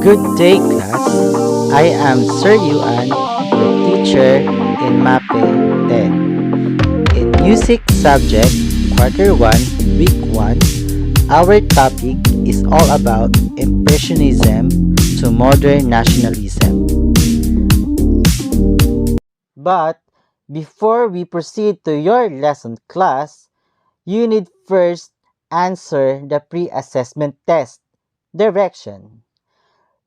Good day, class. I am Sir Yuan, your teacher in MAPE 10. In Music Subject, Quarter 1, Week 1, our topic is all about Impressionism to Modern Nationalism. But before we proceed to your lesson class, you need first answer the pre-assessment test. Direction.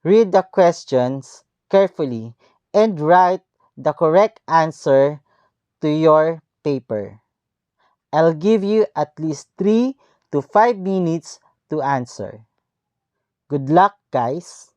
Read the questions carefully and write the correct answer to your paper. I'll give you at least 3 to 5 minutes to answer. Good luck, guys!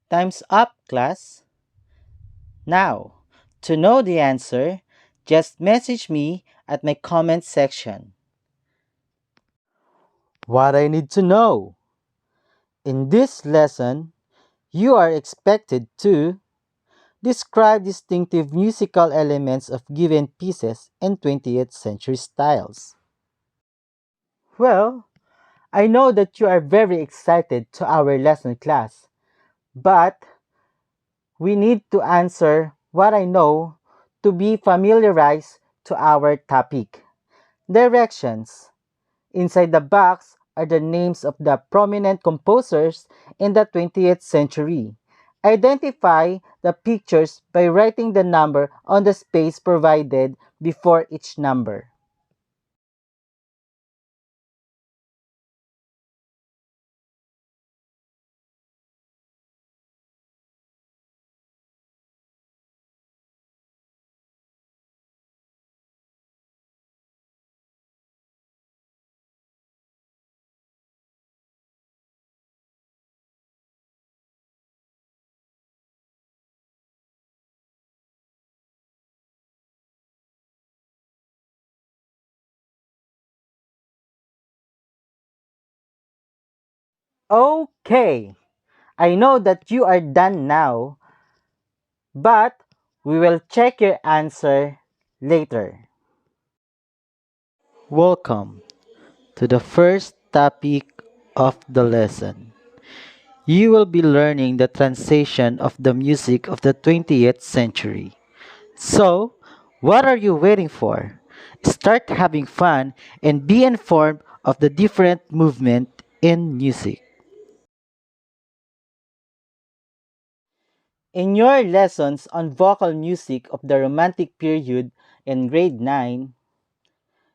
Time's up, class! Now, to know the answer, just message me at my comment section. What I need to know. In this lesson, you are expected to describe distinctive musical elements of given pieces in 20th century styles. Well, I know that you are very excited to our lesson class, but we need to answer what I know to be familiarized to our topic. Directions. Inside the box are the names of the prominent composers in the 20th century. Identify the pictures by writing the number on the space provided before each number. Okay, I know that you are done now, but we will check your answer later. Welcome to the first topic of the lesson. You will be learning the translation of the music of the 20th century. So, what are you waiting for? Start having fun and be informed of the different movement in music. In your lessons on vocal music of the Romantic period in grade 9,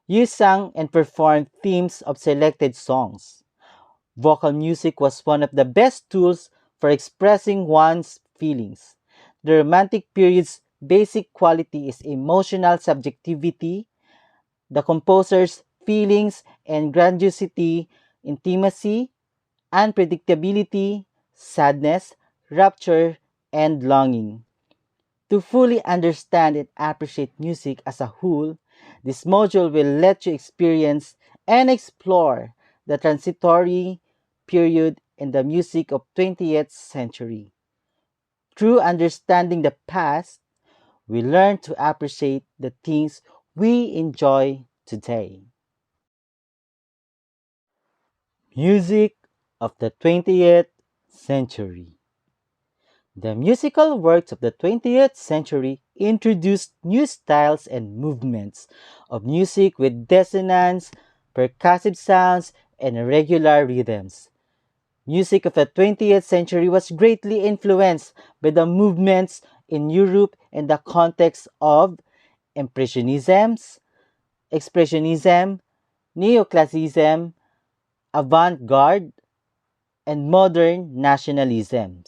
you sang and performed themes of selected songs. Vocal music was one of the best tools for expressing one's feelings. The Romantic period's basic quality is emotional subjectivity, the composer's feelings and grandiosity, intimacy, unpredictability, sadness, rapture, and longing. To fully understand and appreciate music as a whole, this module will let you experience and explore the transitory period in the music of 20th century. Through understanding the past, we learn to appreciate the things we enjoy today. Music of the 20th century. The musical works of the 20th century introduced new styles and movements of music with dissonance, percussive sounds, and irregular rhythms. Music of the 20th century was greatly influenced by the movements in Europe in the context of Impressionism, Expressionism, Neoclassicism, avant-garde, and modern nationalism.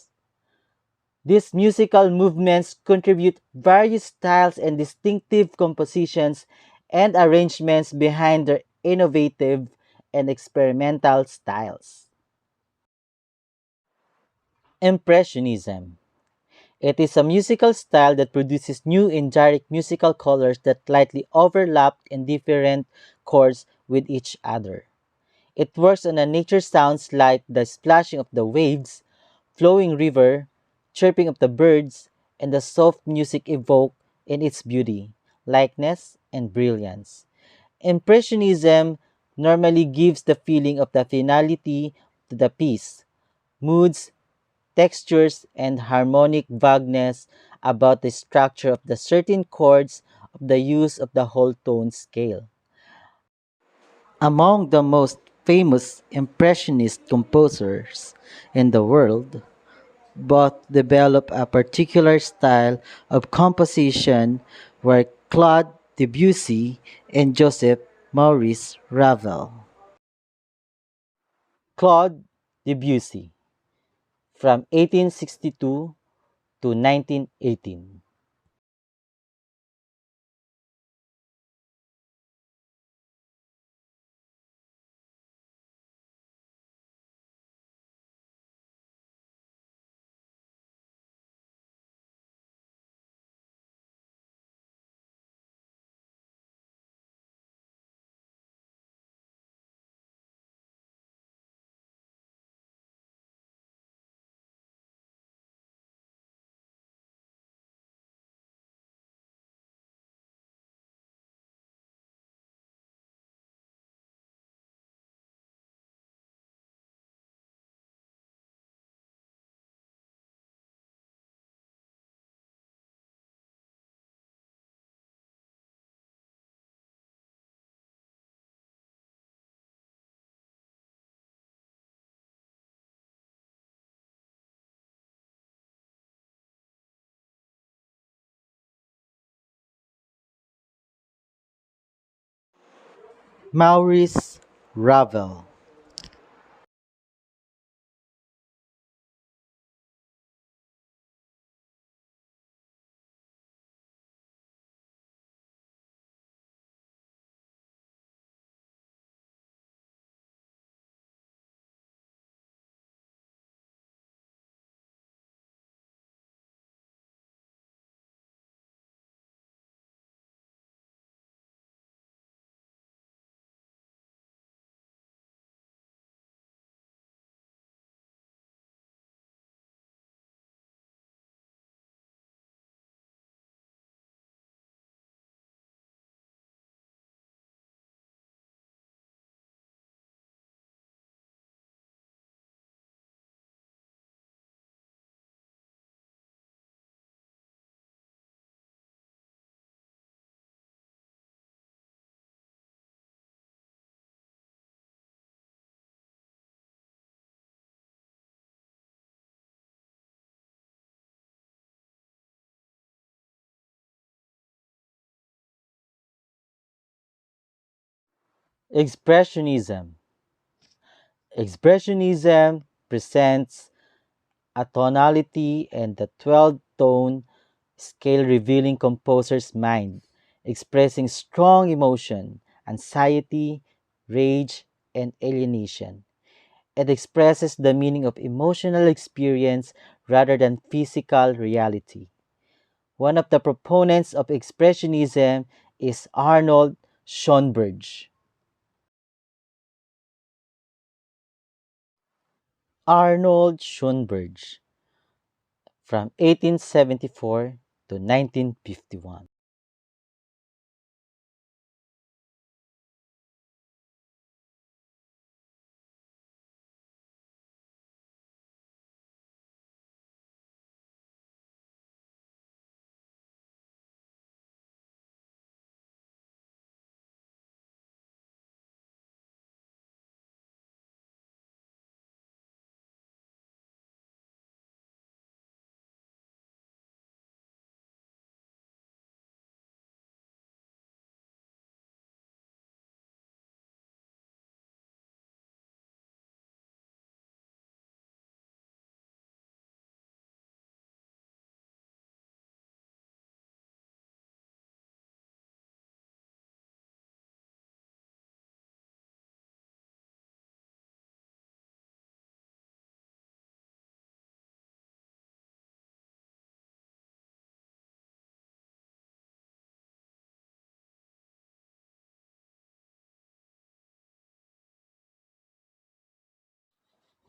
These musical movements contribute various styles and distinctive compositions and arrangements behind their innovative and experimental styles. Impressionism. It is a musical style that produces new indirect musical colors that lightly overlap in different chords with each other. It works on a nature sounds like the splashing of the waves, flowing river, chirping of the birds, and the soft music evoked in its beauty, lightness, and brilliance. Impressionism normally gives the feeling of the finality to the piece, moods, textures, and harmonic vagueness about the structure of the certain chords of the use of the whole tone scale. Among the most famous Impressionist composers in the world, both developed a particular style of composition were Claude Debussy and Joseph Maurice Ravel. Claude Debussy from 1862 to 1918. Maurice Ravel. Expressionism. Expressionism presents a tonality and the 12-tone scale revealing composer's mind, expressing strong emotion, anxiety, rage, and alienation. It expresses the meaning of emotional experience rather than physical reality. One of the proponents of Expressionism is Arnold Schoenberg. Arnold Schoenberg from 1874 to 1951.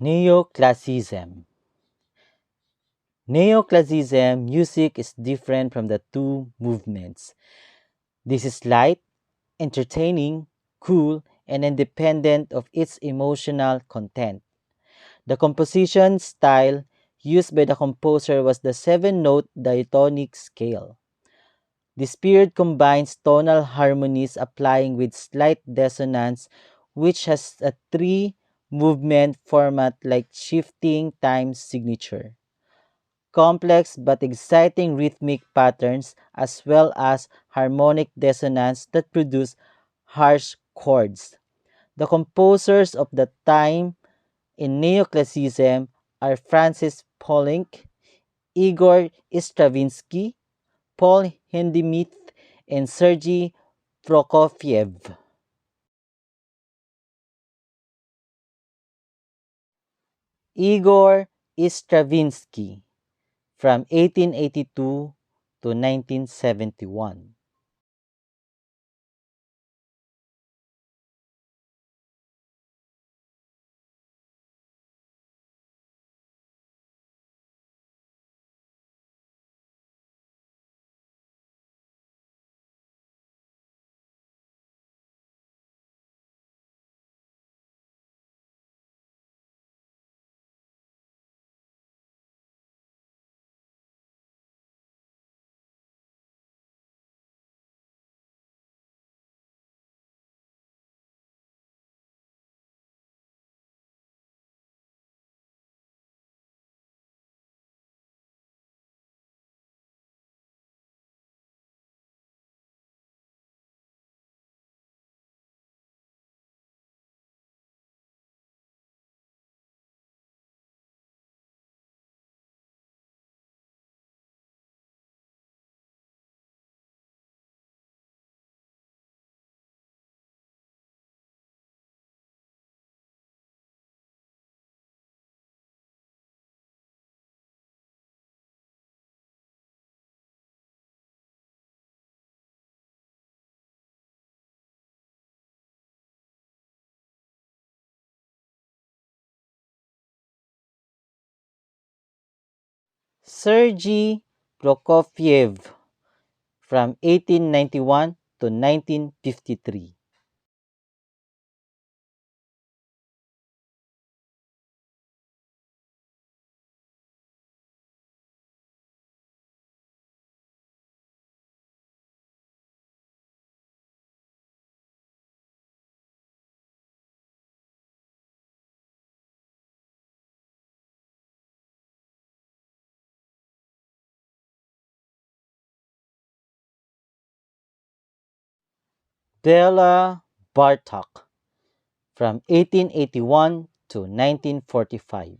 Neoclassicism. Neoclassicism music is different from the two movements. This is light, entertaining, cool, and independent of its emotional content. The composition style used by the composer was the seven-note diatonic scale. This period combines tonal harmonies applying with slight dissonance, which has a three-movement format like shifting time signature. Complex but exciting rhythmic patterns as well as harmonic dissonance that produce harsh chords. The composers of the time in neoclassicism are Francis Poulenc, Igor Stravinsky, Paul Hindemith, and Sergei Prokofiev. Igor Stravinsky from 1882 to 1971. Sergei Prokofiev from 1891 to 1953. Bela Bartok from 1881 to 1945.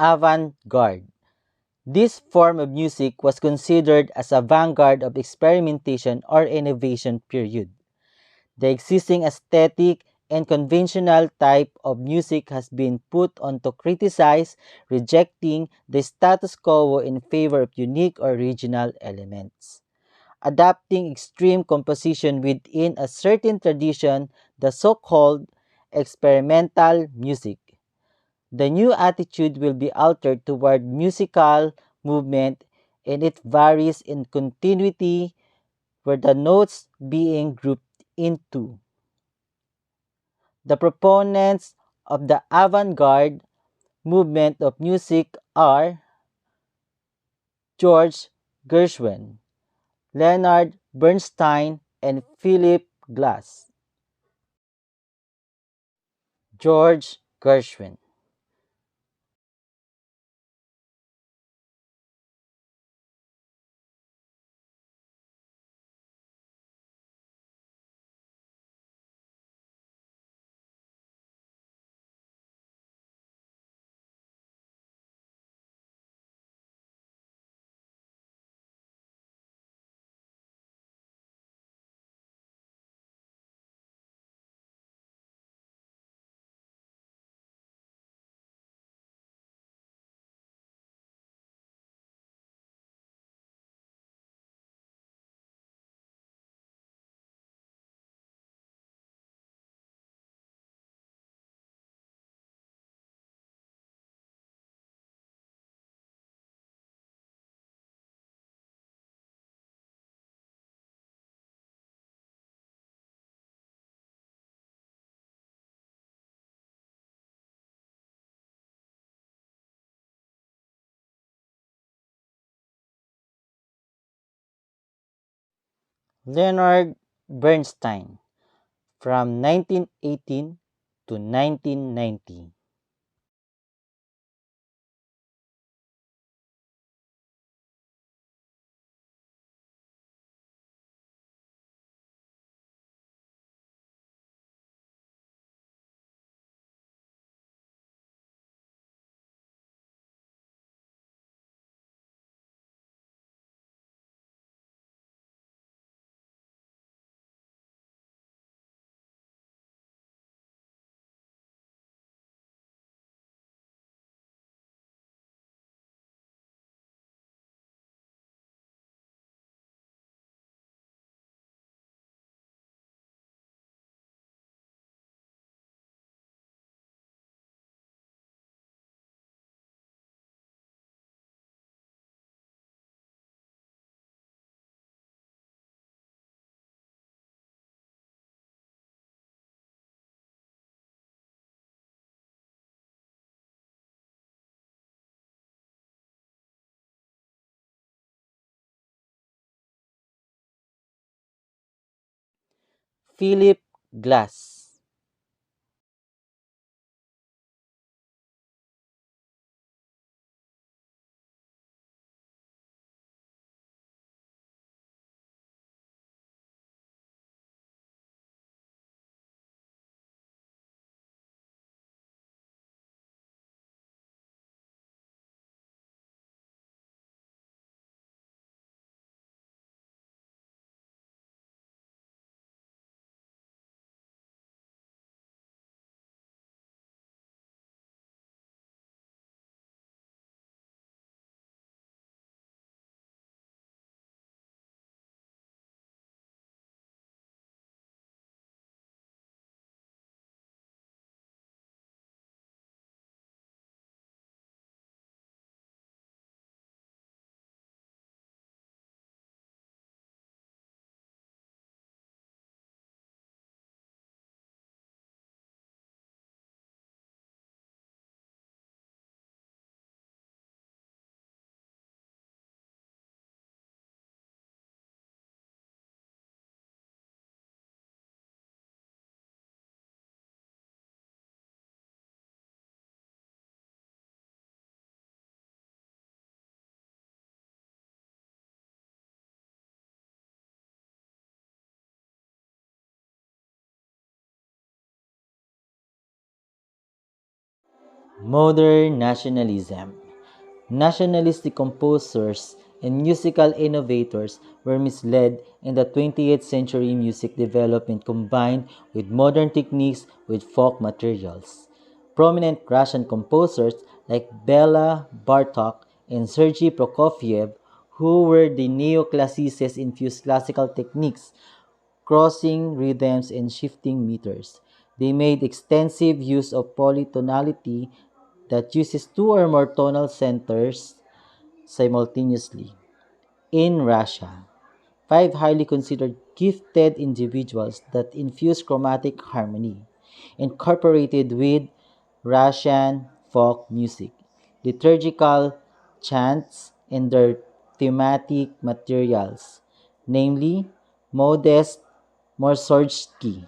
avant-garde. This form of music was considered as a vanguard of experimentation or innovation period. The existing aesthetic and conventional type of music has been put on to criticize, rejecting the status quo in favor of unique or original elements. Adapting extreme composition within a certain tradition, the so-called experimental music. The new attitude will be altered toward musical movement, and it varies in continuity where the notes being grouped into. The proponents of the avant-garde movement of music are George Gershwin, Leonard Bernstein, and Philip Glass. George Gershwin. Leonard Bernstein from 1918 to 1990. Philip Glass. Modern nationalism. Nationalistic composers and musical innovators were misled in the 20th century music development combined with modern techniques with folk materials. Prominent Russian composers like Bela Bartok and Sergei Prokofiev, who were the neoclassicists infused classical techniques, crossing rhythms and shifting meters. They made extensive use of polytonality that uses two or more tonal centers simultaneously. In Russia, five highly considered gifted individuals that infuse chromatic harmony, incorporated with Russian folk music, liturgical chants, and their thematic materials, namely Modest Mussorgsky,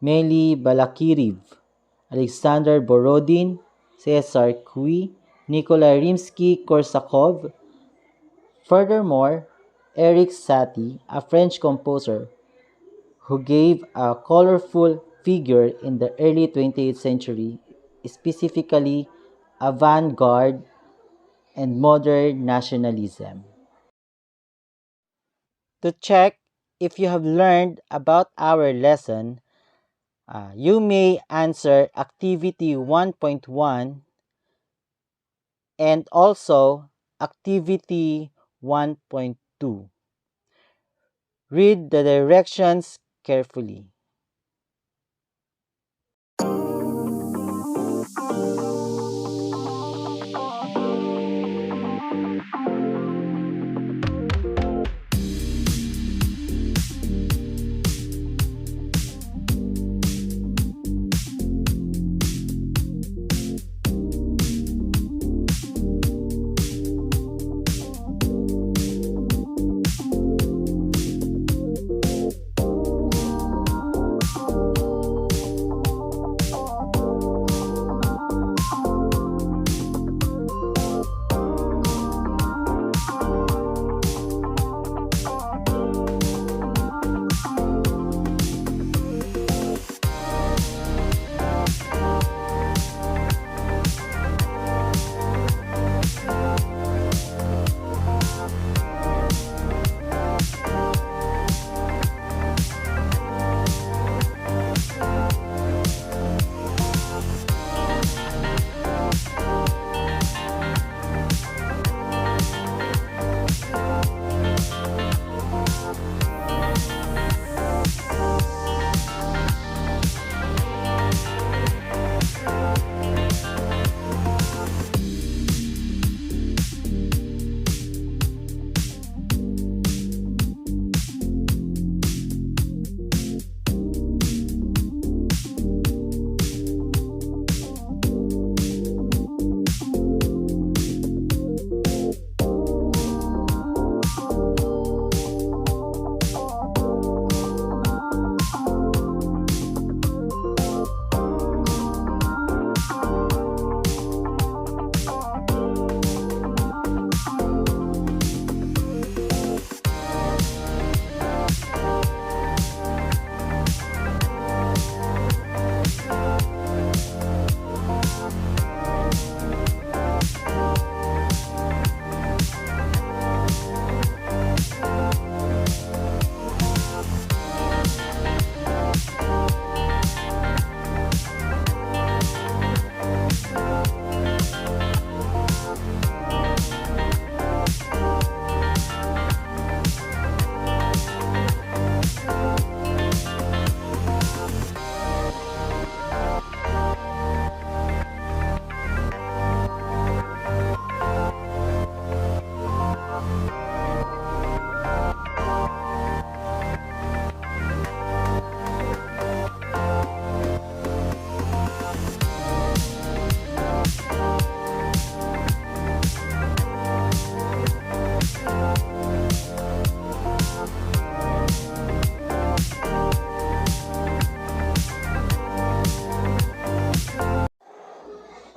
Mely Balakirev, Alexander Borodin, Cesar Cui, Nikolai Rimsky-Korsakov. Furthermore, Erik Satie, a French composer who gave a colorful figure in the early 20th century, specifically avant-garde and modern nationalism. To check if you have learned about our lesson, you may answer Activity 1.1 and also Activity 1.2. Read the directions carefully.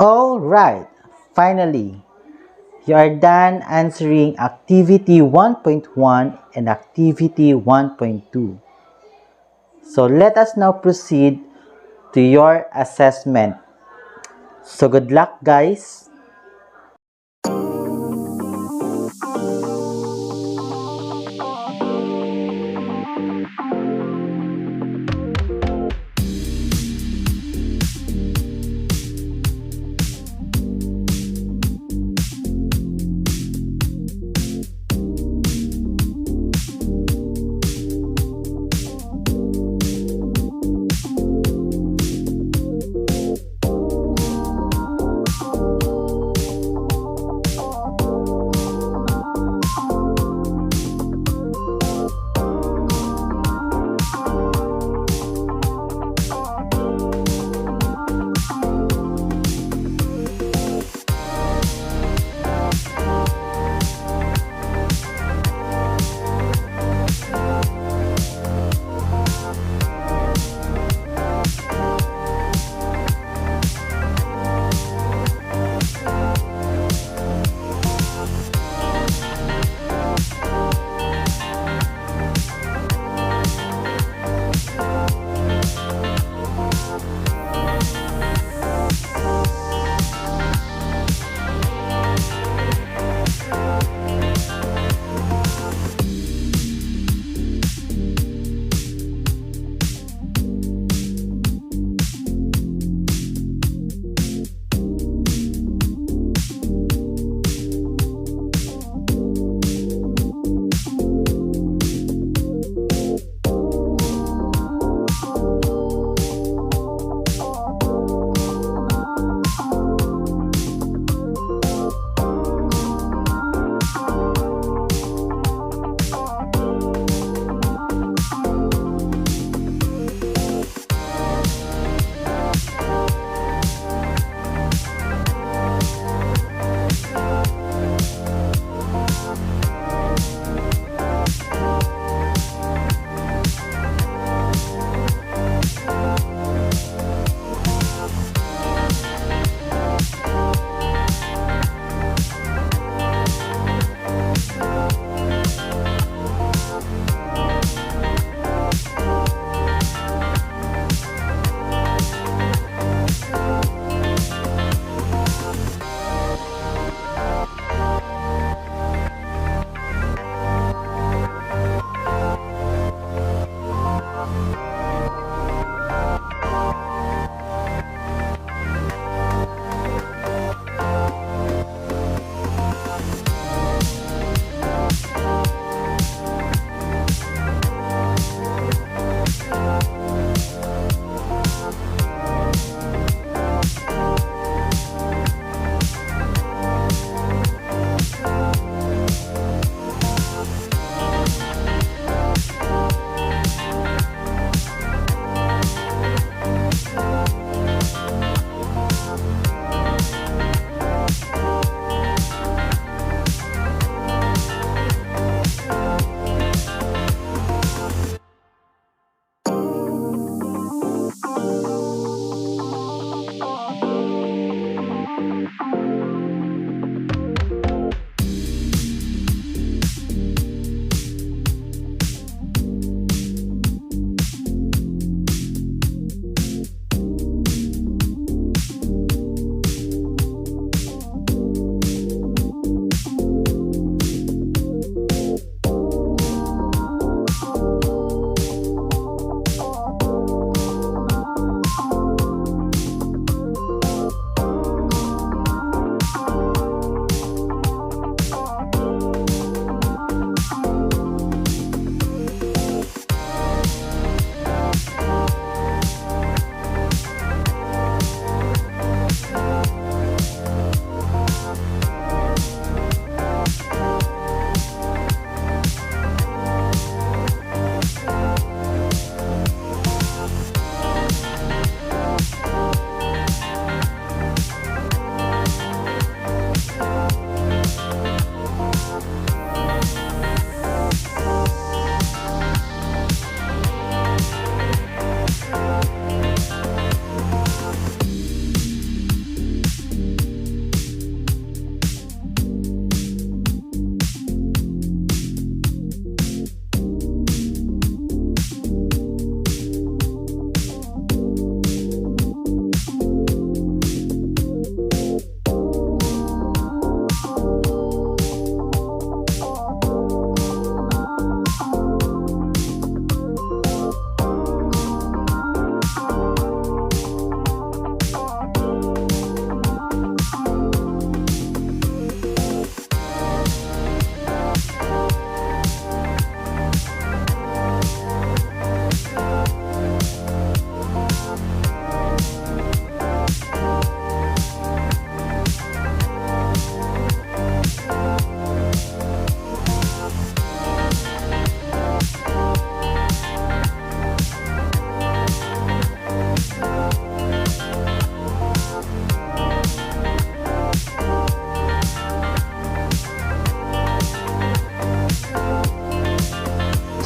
All right, finally, you are done answering Activity 1.1 and Activity 1.2. So let us now proceed to your assessment. So good luck, guys.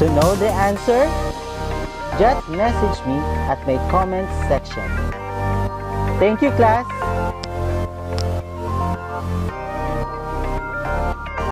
To know the answer, just message me at my comments section. Thank you, class.